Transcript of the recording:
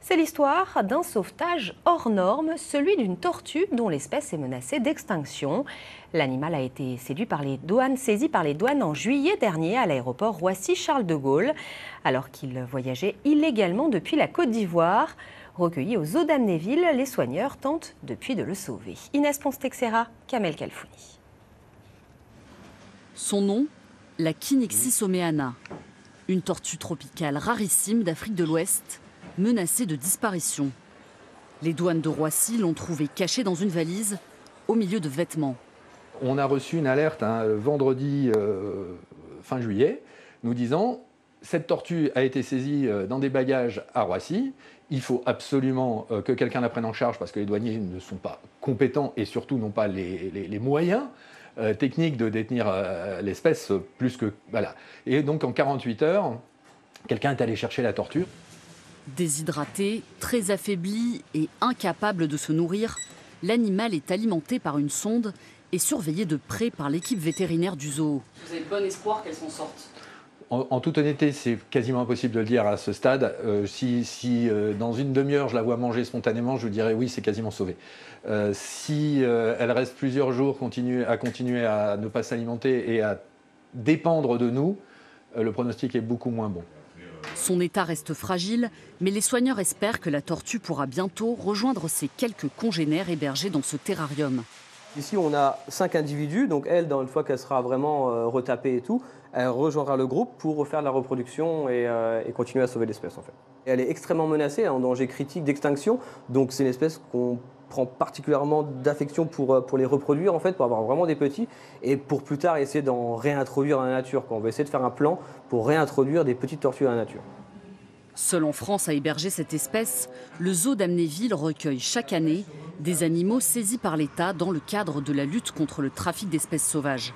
C'est l'histoire d'un sauvetage hors norme, celui d'une tortue dont l'espèce est menacée d'extinction. L'animal a été saisi par les douanes en juillet dernier à l'aéroport Roissy-Charles de Gaulle, alors qu'il voyageait illégalement depuis la Côte d'Ivoire. Recueilli au zoo d'Amnéville, les soigneurs tentent depuis de le sauver. Inès Ponce-Texera, Kamel Kalfouni. Son nom, la Kinixisommeana, une tortue tropicale rarissime d'Afrique de l'Ouest, menacée de disparition. Les douanes de Roissy l'ont trouvée cachée dans une valise, au milieu de vêtements. On a reçu une alerte vendredi fin juillet, nous disant cette tortue a été saisie dans des bagages à Roissy. Il faut absolument que quelqu'un la prenne en charge parce que les douaniers ne sont pas compétents et surtout n'ont pas les moyens techniques de détenir l'espèce plus que... Voilà. Et donc en 48 heures, quelqu'un est allé chercher la tortue. Déshydraté, très affaibli et incapable de se nourrir, l'animal est alimenté par une sonde et surveillé de près par l'équipe vétérinaire du zoo. Vous avez bon espoir qu'elle s'en sorte? En toute honnêteté, c'est quasiment impossible de le dire à ce stade. Si dans une demi-heure, je la vois manger spontanément, je vous dirais oui, c'est quasiment sauvé. Si elle reste plusieurs jours à continuer à ne pas s'alimenter et à dépendre de nous, le pronostic est beaucoup moins bon. Son état reste fragile, mais les soigneurs espèrent que la tortue pourra bientôt rejoindre ses quelques congénères hébergés dans ce terrarium. Ici, on a 5 individus, donc elle, une fois qu'elle sera vraiment retapée et tout, elle rejoindra le groupe pour refaire la reproduction et continuer à sauver l'espèce en fait. Elle est extrêmement menacée, en danger critique d'extinction, donc c'est une espèce qu'on prend particulièrement d'affection pour les reproduire en fait, pour avoir vraiment des petits et pour plus tard essayer d'en réintroduire dans la nature. On va essayer de faire un plan pour réintroduire des petites tortues dans la nature. Seul en France à héberger cette espèce, le zoo d'Amnéville recueille chaque année des animaux saisis par l'État dans le cadre de la lutte contre le trafic d'espèces sauvages.